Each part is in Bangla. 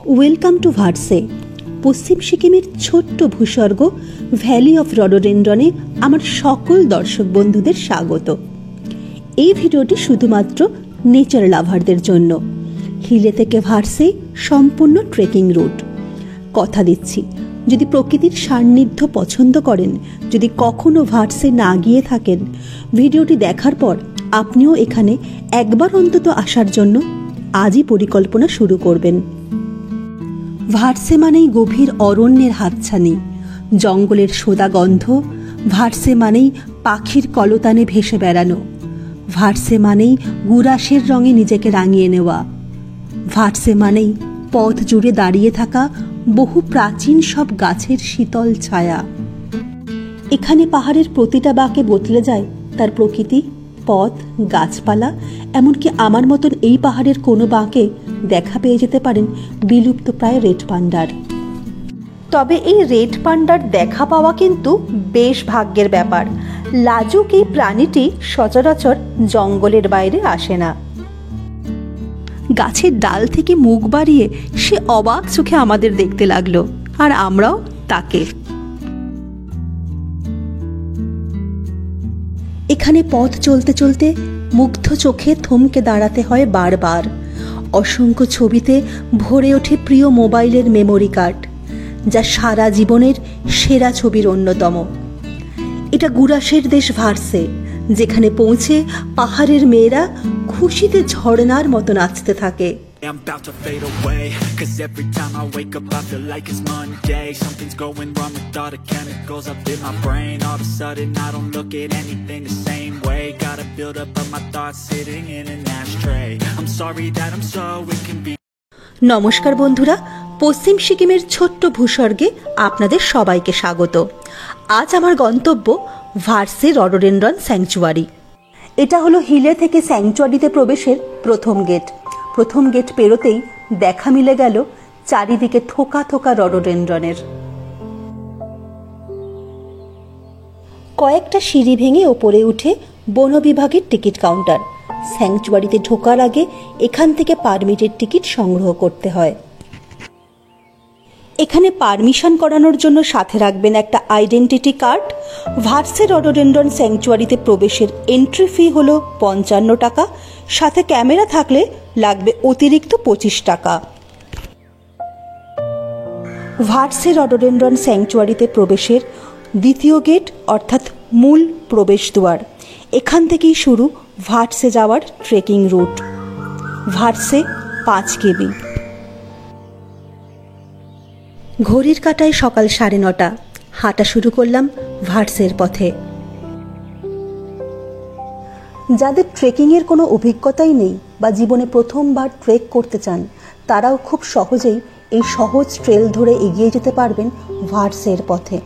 Welcome to ভার্সে। পশ্চিম সিকিমের ছোট্ট ভূস্বর্গ ভ্যালি অফ রডোডেন্ড্রনে আমার সকল দর্শক বন্ধুদের স্বাগত। এই ভিডিওটি শুধুমাত্র নেচার লাভারদের জন্য। হিলে থেকে ভার্সে সম্পূর্ণ ট্রেকিং রুট। কথা দিচ্ছি, যদি প্রকৃতির সান্নিধ্য পছন্দ করেন, যদি কখনো ভার্সে না গিয়ে থাকেন, ভিডিওটি দেখার পর আপনিও এখানে একবার অন্তত আসার জন্য আজই পরিকল্পনা শুরু করবেন। ভার্সে মানেই গভীর অরণ্যের হাতছানি, জঙ্গলের সোদা গন্ধ। ভার্সে মানেই পাখির কলতানে ভেসে বেড়ানো। ভার্সে মানেই গুরাসের রঙে নিজেকে রাঙিয়ে নেওয়া। ভার্সে মানেই পথ জুড়ে দাঁড়িয়ে থাকা বহু প্রাচীন সব গাছের শীতল ছায়া। এখানে পাহাড়ের প্রতিটা বাঁকে বদলে যায় তার প্রকৃতি, পথ, গাছপালা। এমনকি আমার মতন এই পাহাড়ের কোনো বাঁকে দেখা পেয়ে যেতে পারেন বিলুপ্ত প্রায় রেড পান্ডার। তবে এই রেড পান্ডার দেখা পাওয়া কিন্তু বেশ ভাগ্যের ব্যাপার। লাজুক এই প্রাণীটি সচরাচর জঙ্গলের বাইরে আসে না। গাছের ডাল থেকে মুখ বাড়িয়ে সে অবাক চোখে আমাদের দেখতে লাগলো, আর আমরাও তাকে। এখানে পথ চলতে চলতে মুগ্ধ চোখে থমকে দাঁড়াতে হয় বারবার। অসংখ্য ছবিতে ভরে ওঠে প্রিয় মোবাইলের মেমোরি কার্ড, যা সারা জীবনের সেরা ছবির অন্যতম। এটা গুরাসের দেশ ভার্সে, যেখানে পৌঁছে পাহাড়ের মেয়েরা খুশিতে ঝর্ণার মতো নাচতে থাকে। I'm about to fade away, cause every time I wake up I feel like it's Monday. Something's going wrong with all the chemicals up in my brain. All of a sudden I don't look at anything the same way. Gotta build up of my thoughts sitting in an ashtray. I'm sorry that I'm so inconvenient. নমস্কার বন্ধুরা, পশ্চিম সিকিমের ছোট্ট ভূস্বর্গে আপনাদের সবাইকে স্বাগত। আজ আমার গন্তব্য ভার্সে রডোডেন্ড্রন স্যাংচুয়ারি। এটা হলো হিলে থেকে স্যাংচুয়ারিতে প্রবেশের প্রথম গেট। প্রথম গেট পেরোতেই দেখা মিলে গেল চারিদিকে থোকা থোকা রডোডেন্ড্রনের। কয়েকটা সিঁড়ি ভেঙে ওপরে উঠে বন বিভাগের টিকিট কাউন্টার। স্যাংচুয়ারিতে ঢোকার আগে এখান থেকে পারমিটের টিকিট সংগ্রহ করতে হয়। এখানে পারমিশন করানোর জন্য সাথে রাখবেন একটা আইডেন্টিটি কার্ড। ভার্সে রডোডেন্ড্রন স্যাংচুয়ারিতে প্রবেশের এন্ট্রি ফি হলো 55 টাকা। সাথে ক্যামেরা থাকলে লাগবে অতিরিক্ত 25 টাকা। ভার্সে রডোডেন্ড্রন স্যাংচুয়ারিতে প্রবেশের দ্বিতীয় গেট অর্থাৎ মূল প্রবেশদ্বার। এখান থেকেই শুরু ভার্সে যাওয়ার ট্রেকিং রুট। ভার্সে 5 কিমি। ঘড়ির কাঁটায় সকাল 9:30। হাঁটা শুরু করলাম ভার্সের পথে। যাদের ট্রেকিংয়ের কোনো অভিজ্ঞতাই নেই বা জীবনে প্রথমবার ট্রেক করতে চান, তারাও খুব সহজেই এই সহজ ট্রেল ধরে এগিয়ে যেতে পারবেন ভার্সের পথে।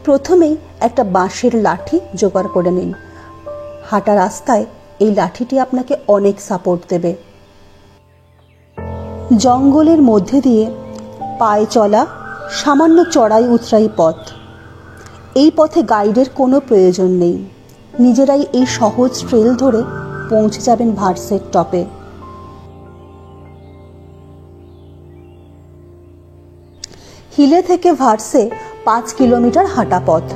প্রথমেই একটা বাঁশের লাঠি জোগাড় করে নিন। হাঁটা রাস্তায় এই লাঠিটি আপনাকে অনেক সাপোর্ট দেবে। জঙ্গলের মধ্যে দিয়ে পায়ে চলা সামান্য চড়াই উতরাই পথ। এই পথে গাইডের কোনো প্রয়োজন নেই। নিজেরাই এই সহজ ট্রেল ধরে পৌঁছে যাবেন ভার্সের টপে। হিলে থেকে ভার্সে 5 কিলোমিটার হাঁটা পথ।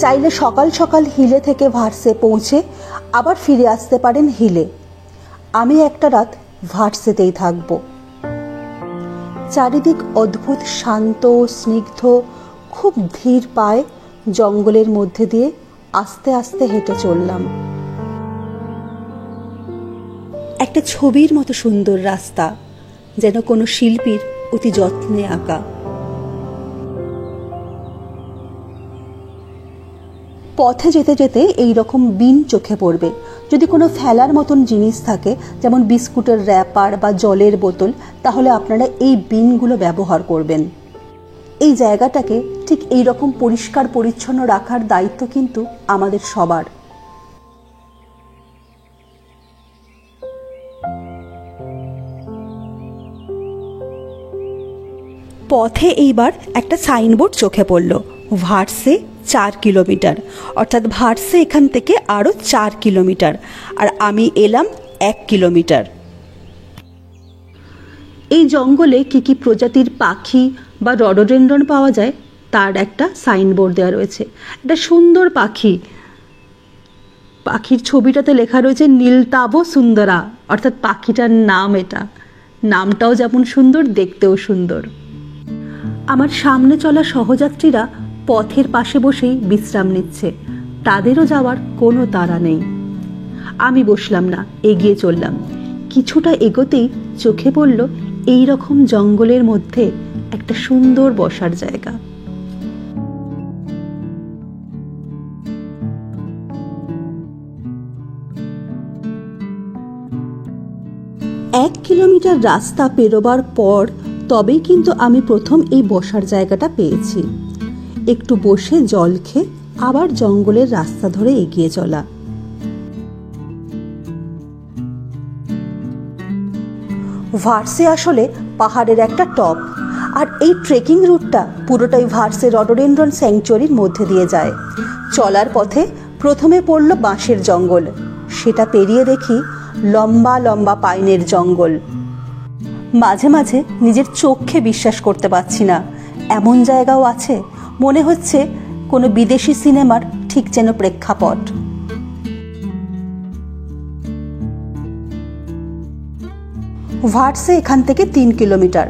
চাইলে সকাল সকাল হিলে থেকে ভার্সে পৌঁছে আবার ফিরে আসতে পারেন হিলে। আমি একটা রাত ভার্সেতেই থাকব। চারিদিক অদ্ভুত শান্ত, স্নিগ্ধ, খুব ধীর পায়ে জঙ্গলের মধ্যে দিয়ে আস্তে আস্তে হেঁটে চললাম। একটা ছবির মতো সুন্দর রাস্তা, যেন কোনো শিল্পীর অতি যত্নে আঁকা। পথে যেতে যেতে এই রকম বিন চোখে পড়বে। যদি কোনো ফেলার মতন জিনিস থাকে, যেমন বিস্কুটের র্যাপার বা জলের বোতল, তাহলে আপনারা এই বিনগুলো ব্যবহার করবেন। এই জায়গাটাকে ঠিক এই রকম পরিষ্কার পরিচ্ছন্ন রাখার দায়িত্ব কিন্তু আমাদের সবার। পথে এইবার একটা সাইনবোর্ড চোখে পড়ল, ভার্সে 4 কিলোমিটার, অর্থাৎ ভার্সে এখান থেকে আরও 4 কিলোমিটার, আর আমি এলাম 1 কিলোমিটার। এই জঙ্গলে কী কী প্রজাতির পাখি বা রডোডেনড্রন পাওয়া যায় তার একটা সাইনবোর্ড দেওয়া রয়েছে। একটা সুন্দর পাখি, পাখির ছবিটাতে লেখা রয়েছে নীলতাবো সুন্দরা, অর্থাৎ পাখিটার নাম এটা। নামটাও যেমন সুন্দর, দেখতেও সুন্দর। আমার সামনে চলা সহযাত্রীরা পথের পাশে বসেই বিশ্রাম নিচ্ছে, তাদেরও যাওয়ার কোনো তাড়া নেই। আমি বসলাম না, এগিয়ে চললাম। কিছুটা এগোতেই চোখে পড়ল এই রকম জঙ্গলের মধ্যে একটা সুন্দর বসার জায়গা। এক কিলোমিটার রাস্তা পেরোবার পর তবেই কিন্তু আমি প্রথম এই বসার জায়গাটা পেয়েছি। একটু বসে জল খেয়ে আবার জঙ্গলের রাস্তা ধরে এগিয়ে চলা। ভার্সে আসলে পাহাড়ের একটা টপ, আর এই ট্রেকিং রুটটা পুরোটাই ভার্সে রডোডেনড্রন স্যাংচুয়ারির মধ্যে দিয়ে যায়। চলার পথে প্রথমে পড়ল বাঁশের জঙ্গল, সেটা পেরিয়ে দেখি লম্বা লম্বা পাইনের জঙ্গল। মাঝে মাঝে নিজের চোখে বিশ্বাস করতে পারছি না, এমন জায়গাও আছে, মনে হচ্ছে কোনো বিদেশি সিনেমার ঠিক যেন প্রেক্ষাপট। ভার্সে এখান থেকে 3 কিলোমিটার,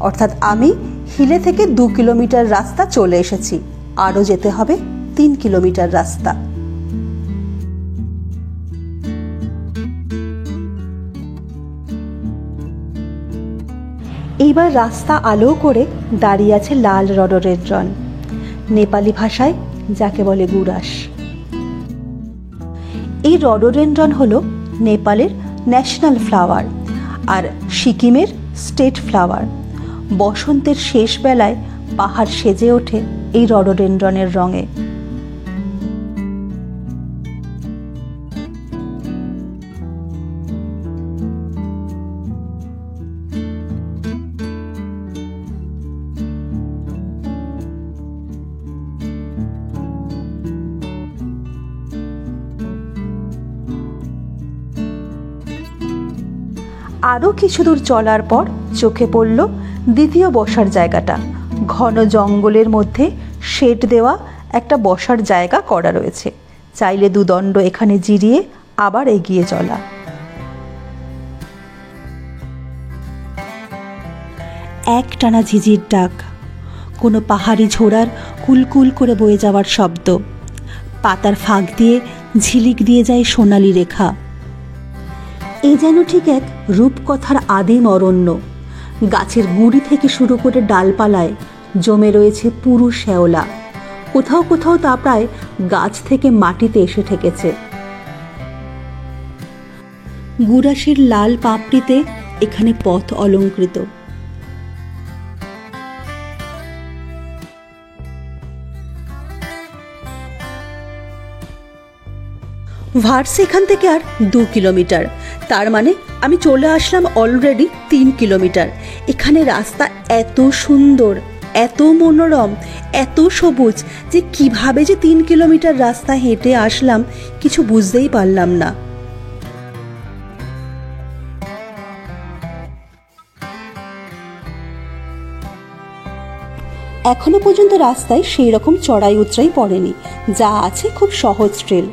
অর্থাৎ আমি হিলে থেকে 2 কিলোমিটার রাস্তা চলে এসেছি, আরও যেতে হবে 3 কিলোমিটার রাস্তা। এইবার রাস্তা আলো করে দাঁড়িয়ে আছে লাল রডোডেনড্রন, নেপালি ভাষায় যাকে বলে গুরাস। এই রডোডেনড্রন হলো নেপালের ন্যাশনাল ফ্লাওয়ার আর সিকিমের স্টেট ফ্লাওয়ার। বসন্তের শেষ বেলায় পাহাড় সেজে ওঠে এই রডোডেনড্রনের রঙে। আরও কিছু দূর চলার পর চোখে পড়ল দ্বিতীয় বসার জায়গাটা। ঘন জঙ্গলের মধ্যে শেড দেওয়া একটা বসার জায়গা করা রয়েছে, চাইলে দুদণ্ড এখানে জিরিয়ে আবার এগিয়ে চলা। একটানা ঝিঝির ডাক, কোনো পাহাড়ি ঝোড়ার কুলকুল করে বয়ে যাওয়ার শব্দ, পাতার ফাঁক দিয়ে ঝিলিক দিয়ে যায় সোনালি রেখা। এ যেন ঠিক এক রূপকথার আদিম অরণ্য। গাছের গুঁড়ি থেকে শুরু করে ডালপালায় জমে রয়েছে পুরু শ্যাওলা, কোথাও কোথাও তা প্রায় গাছ থেকে মাটিতে এসে ঠেকেছে। গুরাসের লাল পাপড়িতে এখানে পথ অলঙ্কৃত। ভার্সে এখান থেকে আর 2 কিলোমিটার, তার মানে আমি চলে আসলাম অলরেডি 3 কিলোমিটার। এখানে রাস্তা এত সুন্দর, এত মনোরম, এত সবুজ যে কিভাবে যে 3 কিলোমিটার রাস্তা হেঁটে আসলাম কিছু বুঝতেই পারলাম না। এখনো পর্যন্ত রাস্তায় সেই রকম চড়াই উতরাই পড়েনি, যা আছে খুব সহজ ট্রেল।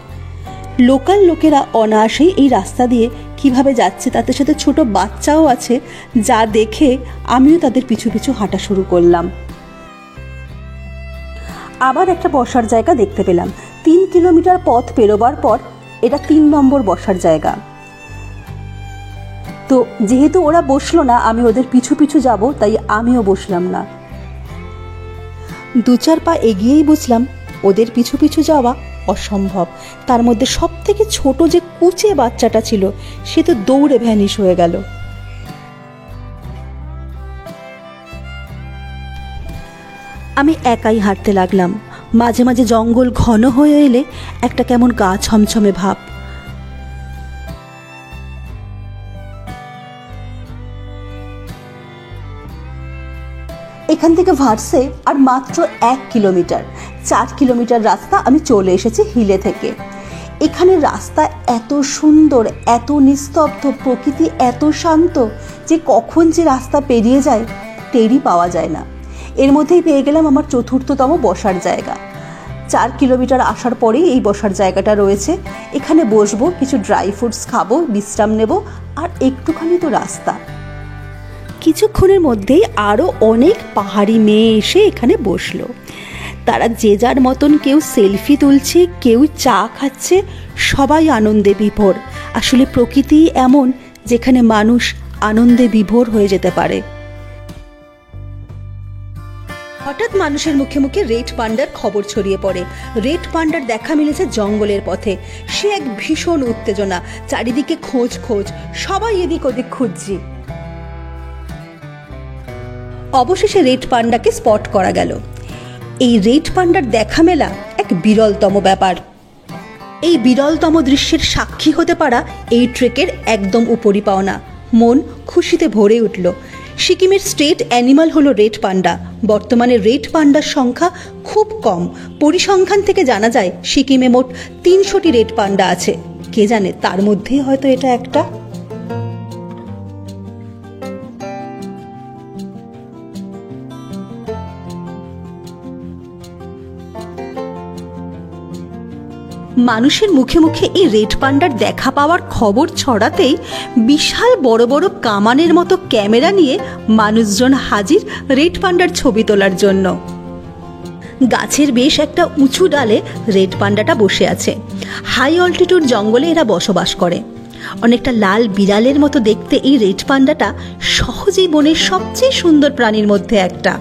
লোকাল লোকেরা অনায়াসেই এই রাস্তা দিয়ে কিভাবে যাচ্ছে, তাদের সাথে ছোট বাচ্চাও আছে, যা দেখে আমিও তাদের পিছু পিছু হাঁটা শুরু করলাম। আবার একটা বসার জায়গা দেখতে পেলাম। 3 কিলোমিটার পথ পেরোবার পর এটা 3 নম্বর বসার জায়গা। তো যেহেতু ওরা বসলো না, আমি ওদের পিছু পিছু যাব, তাই আমিও বসলাম না। 2-4 পা এগিয়েই বুঝলাম ওদের পিছু পিছু যাওয়া অসম্ভব। তার মধ্যে সব থেকে ছোট যে কুচে বাচ্চাটা ছিল সে তো দৌড়ে ভ্যানিশ হয়ে গেল। আমি একাই হাঁটতে লাগলাম। মাঝে মাঝে জঙ্গল ঘন হয়ে এলে একটা কেমন গা ছমছমে ভাব। এখান থেকে ভার্সে আর মাত্র 1 কিলোমিটার। 4 কিলোমিটার রাস্তা আমি চলে এসেছি হিলে থেকে। এখানে রাস্তা এত সুন্দর, এত নিস্তব্ধ, প্রকৃতি এত শান্ত যে কখন যে রাস্তা পেরিয়ে যায় টেরই পাওয়া যায় না। এর মধ্যেই পেয়ে গেলাম আমার ৪র্থতম বসার জায়গা। 4 কিলোমিটার আসার পরেই এই বসার জায়গাটা রয়েছে। এখানে বসবো, কিছু ড্রাই ফ্রুটস খাবো, বিশ্রাম নেব, আর একটুখানি তো রাস্তা। কিছুক্ষণের মধ্যেই আরও অনেক পাহাড়ি মেয়ে এসে এখানে বসলো। তারা যে যার মতন, কেউ সেলফি তুলছে, কেউ চা খাচ্ছে, সবাই আনন্দে বিভোর। আসলে প্রকৃতি এমন যেখানে মানুষ আনন্দে বিভোর হয়ে যেতে পারে। হঠাৎ মানুষের মুখে মুখে রেড পান্ডার খবর ছড়িয়ে পড়ে। রেড পান্ডার দেখা মিলেছে জঙ্গলের পথে। সে এক ভীষণ উত্তেজনা, চারিদিকে খোঁজ, সবাই এদিক ওদিক খুঁজছি। অবশেষে রেড পান্ডাকে স্পট করা গেল। এই রেড পান্ডার দেখা মেলা এক বিরলতম ব্যাপার। এই বিরলতম দৃশ্যের সাক্ষী হতে পারা এই ট্রেকের একদম উপরি পাওনা। মন খুশিতে ভরে উঠল। সিকিমের স্টেট অ্যানিমাল হলো রেড পান্ডা। বর্তমানে রেড পান্ডার সংখ্যা খুব কম। পরিসংখ্যান থেকে জানা যায় সিকিমে মোট 300টি রেড পান্ডা আছে। কে জানে, তার মধ্যেই হয়তো এটা একটা। মানুষের মুখে মুখে এই রেড পান্ডার দেখা পাওয়ার খবর ছড়াতেই বিশাল বড় বড় কামানের মতো ক্যামেরা নিয়ে মানুষজন হাজির রেড পান্ডার ছবি তোলার জন্য। গাছের বেশ একটা উঁচু ডালে রেড পান্ডাটা বসে আছে। হাই অল্টিটিউড জঙ্গলে এরা বসবাস করে। অনেকটা লাল বিড়ালের মতো দেখতে এই রেড পান্ডাটা সহজেই বনের সবচেয়ে সুন্দর প্রাণীর মধ্যে একটা।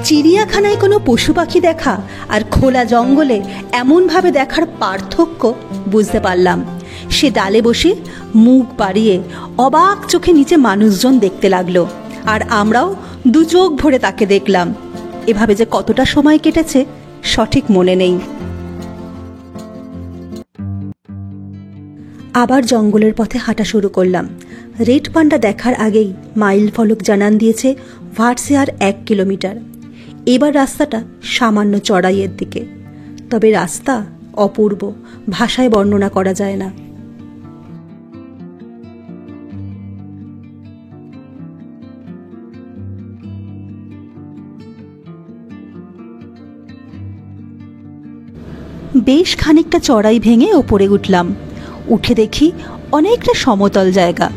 চিড়িয়াখানায় কোনো পশু পাখি দেখা আর খোলা জঙ্গলে এমনভাবে দেখার পার্থক্য বুঝতে পারলাম। সে ডালে বসে মুখ বাড়িয়ে অবাক চোখে নিচে মানুষজন দেখতে লাগলো, আর আমরাও দু চোখ ভরে তাকে দেখলাম। এভাবে যে কতটা সময় কেটেছে সঠিক মনে নেই। আবার জঙ্গলের পথে হাঁটা শুরু করলাম। রেড পান্ডা দেখার আগেই মাইল ফলক জানান দিয়েছে ভার্সে আর 1 কিলোমিটার। এবার রাস্তাটা সামান্য চড়াইয়ের দিকে, তবে রাস্তা অপূর্ব, ভাষায় বর্ণনা করা যায় না। বেশ খানিকটা চড়াই ভেঙে ওপরে উঠলাম। উঠে দেখি অনেকটা সমতল জায়গা।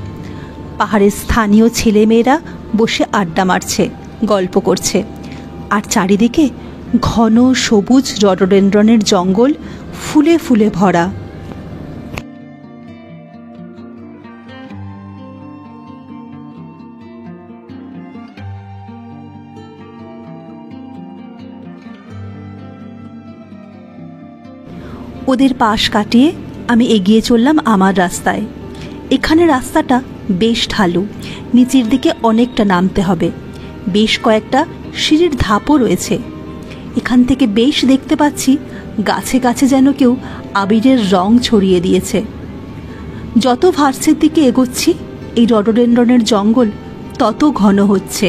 পাহাড়ের স্থানীয় ছেলেমেয়েরা বসে আড্ডা মারছে, গল্প করছে, আর চারিদিকে ঘন সবুজ রডোডেনড্রনের জঙ্গল ফুলে ফুলে ভরা। ওদের পাশ কাটিয়ে আমি এগিয়ে চললাম আমার রাস্তায়। এখানে রাস্তাটা বেশ ঢালু, নিচের দিকে অনেকটা নামতে হবে। বেশ কয়েকটা সিঁড়ির ধাপও রয়েছে। এখান থেকে বেশ দেখতে পাচ্ছি গাছে গাছে যেন কেউ আবিরের রং ছড়িয়ে দিয়েছে। যত ভার্সের দিকে এগোচ্ছি এই রডোডেনড্রনের জঙ্গল তত ঘন হচ্ছে।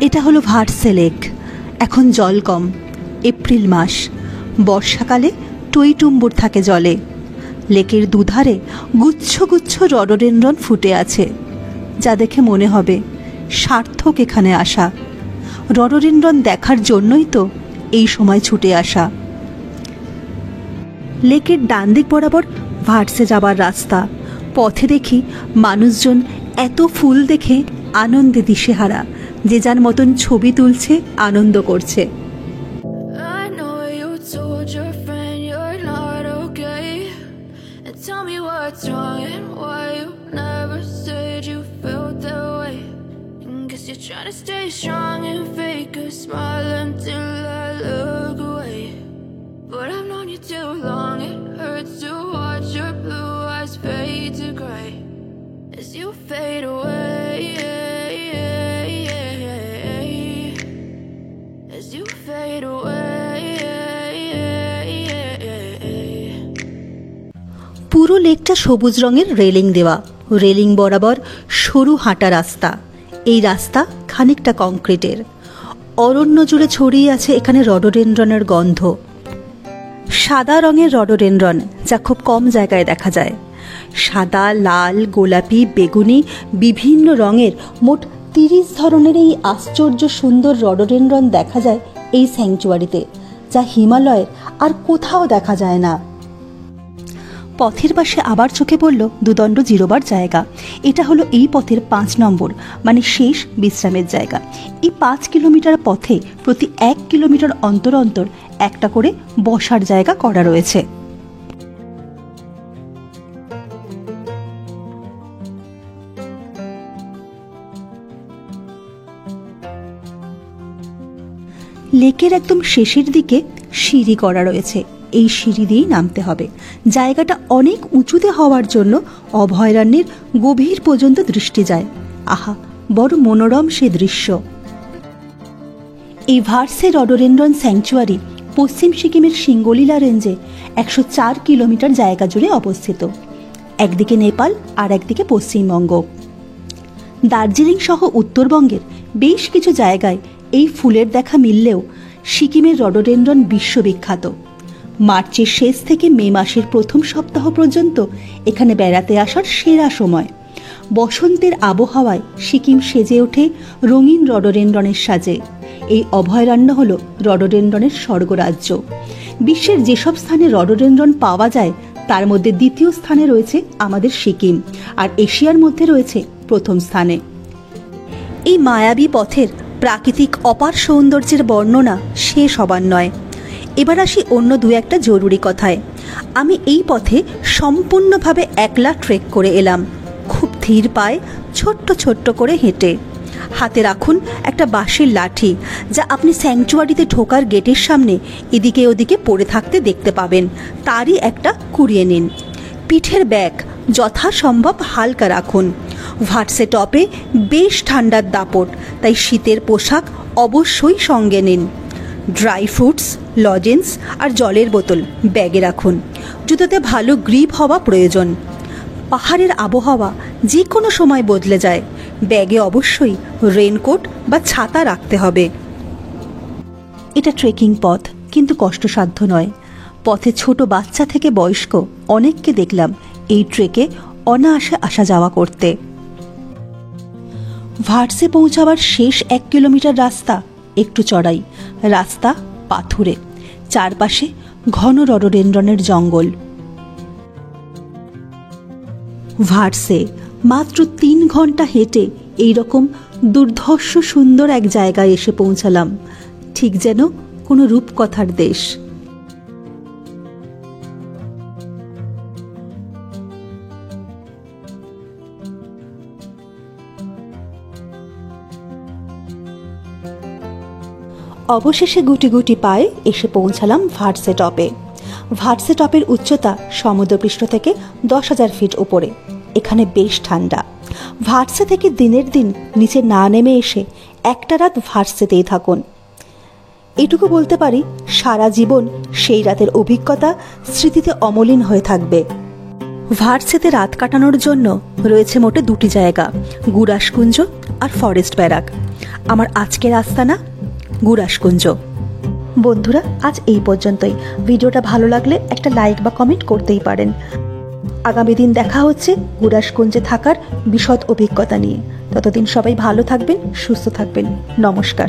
এটা হলো ভার্সে লেক। এখন জল কম, এপ্রিল মাস। বর্ষাকালে টইটুম্বুর থাকে জলে। লেকের দুধারে গুচ্ছ গুচ্ছ রডোডেনড্রন ফুটে আছে, যা দেখে মনে হবে সার্থক এখানে আসা। রডোডেনড্রন দেখার জন্যই তো এই সময় ছুটে আসা। লেকের ডান দিক বরাবর ভার্সে যাবার রাস্তা। পথে দেখি মানুষজন এত ফুল দেখে আনন্দে দিশেহারা, যে যার মতন ছবি তুলছে, আনন্দ করছে। Trying to stay strong and fake a smile until I look away. But I've known you too long, it hurts to watch your blue eyes fade to gray as you fade away, as you fade away. পুরো লেকটা সবুজ রঙের রেলিং দেওয়া, রেলিং বরাবর সরু হাঁটা রাস্তা। এই রাস্তা খানিকটা কংক্রিটের। অরণ্য জুড়ে ছড়িয়ে আছে এখানে রডোডেনড্রনের গন্ধ। সাদা রঙের রডোডেনড্রন, যা খুব কম জায়গায় দেখা যায়। সাদা, লাল, গোলাপি, বেগুনি বিভিন্ন রঙের মোট 30 ধরনের এই আশ্চর্য সুন্দর রডোডেনড্রন দেখা যায় এই স্যাংচুয়ারিতে, যা হিমালয়ের আর কোথাও দেখা যায় না। পথের পাশে আবার চোখে পড়ল দুদণ্ড জিরোবার জায়গা। এটা হলো এই পথের 5 নম্বর, মানে শেষ বিশ্রামের জায়গা। এই 5 কিলোমিটার পথে প্রতি 1 কিলোমিটার অন্তর অন্তর একটা করে বসার জায়গা করা রয়েছে। লেকের একদম শেষের দিকে সিঁড়ি করা রয়েছে। এই সিঁড়ি দিয়েই নামতে হবে। জায়গাটা অনেক উঁচুতে হওয়ার জন্য অভয়ারণ্যের গভীর পর্যন্ত দৃষ্টি যায়। আহা, বড় মনোরম সে দৃশ্য। এই ভার্সে রডোডেনড্রন স্যাংচুয়ারি পশ্চিম সিকিমের সিঙ্গলিলা রেঞ্জে 104 কিলোমিটার জায়গা জুড়ে অবস্থিত। একদিকে নেপাল আর একদিকে পশ্চিমবঙ্গ। দার্জিলিং সহ উত্তরবঙ্গের বেশ কিছু জায়গায় এই ফুলের দেখা মিললেও সিকিমের রডোডেনড্রন বিশ্ববিখ্যাত। মার্চের শেষ থেকে মে মাসের প্রথম সপ্তাহ পর্যন্ত এখানে বেড়াতে আসার সেরা সময়। বসন্তের আবহাওয়ায় সিকিম সেজে ওঠে রঙিন রডোডেনড্রনের সাজে। এই অভয়ারণ্য হল রডোডেনড্রনের স্বর্গরাজ্য। বিশ্বের যেসব স্থানে রডোডেনড্রন পাওয়া যায় তার মধ্যে দ্বিতীয় স্থানে রয়েছে আমাদের সিকিম, আর এশিয়ার মধ্যে রয়েছে প্রথম স্থানে। এই মায়াবী পথের প্রাকৃতিক অপার সৌন্দর্যের বর্ণনা শেষ হবার নয়। এবার আসি অন্য দু একটা জরুরি কথায়। আমি এই পথে সম্পূর্ণভাবে একলা ট্রেক করে এলাম, খুব ধীর পায়ে ছোট্ট ছোট্ট করে হেঁটে। হাতে রাখুন একটা বাঁশের লাঠি, যা আপনি স্যাংচুয়ারিতে ঢোকার গেটের সামনে এদিকে ওদিকে পড়ে থাকতে দেখতে পাবেন। তারই একটা কুড়িয়ে নিন। পিঠের ব্যাগ যথাসম্ভব হালকা রাখুন। ভার্সে টপে বেশ ঠান্ডার দাপট, তাই শীতের পোশাক অবশ্যই সঙ্গে নিন। ড্রাই ফ্রুটস, লজেন্স আর জলের বোতল ব্যাগে রাখুন। জুতোতে ভালো গ্রিপ হওয়া প্রয়োজন। পাহাড়ের আবহাওয়া যে কোনো সময় বদলে যায়। ব্যাগে অবশ্যই রেনকোট বা ছাতা রাখতে হবে। এটা ট্রেকিং পথ, কিন্তু কষ্টসাধ্য নয়। পথে ছোট বাচ্চা থেকে বয়স্ক অনেককে দেখলাম এই ট্রেকে অনায়াসে আসা যাওয়া করতে। ভার্সে পৌঁছাবার শেষ 1 কিলোমিটার রাস্তা একটু চড়াই। রাস্তা পাথুরে, চারপাশে ঘন রডোডেনড্রনের জঙ্গল। ভার্সে মাত্র 3 ঘন্টা হেঁটে এইরকম দুর্ধর্ষ সুন্দর এক জায়গায় এসে পৌঁছালাম, ঠিক যেন কোনো রূপকথার দেশ। অবশেষে গুটি গুটি পায়ে এসে পৌঁছালাম ভার্সে টপে। ভার্সে টপের উচ্চতা সমুদ্রপৃষ্ঠ থেকে 10,000 ফিট উপরে। এখানে বেশ ঠান্ডা। ভার্সে থেকে দিনের দিন নিচে না নেমে এসে একটা রাত ভার্সেতেই থাকুন। এটুকু বলতে পারি, সারা জীবন সেই রাতের অভিজ্ঞতা স্মৃতিতে অমলিন হয়ে থাকবে। ভার্সেতে রাত কাটানোর জন্য রয়েছে মোটে 2টি জায়গা, গুরাসকুঞ্জ আর ফরেস্ট ব্যারাক। আমার আজকের আস্তানা গুরাসকুঞ্জ। বন্ধুরা, আজ এই পর্যন্তই। ভিডিওটা ভালো লাগলে একটা লাইক বা কমেন্ট করতেই পারেন। আগামী দিন দেখা হচ্ছে গুরাসকুঞ্জে থাকার বিশদ অভিজ্ঞতা নিয়ে। ততদিন সবাই ভালো থাকবেন, সুস্থ থাকবেন। নমস্কার।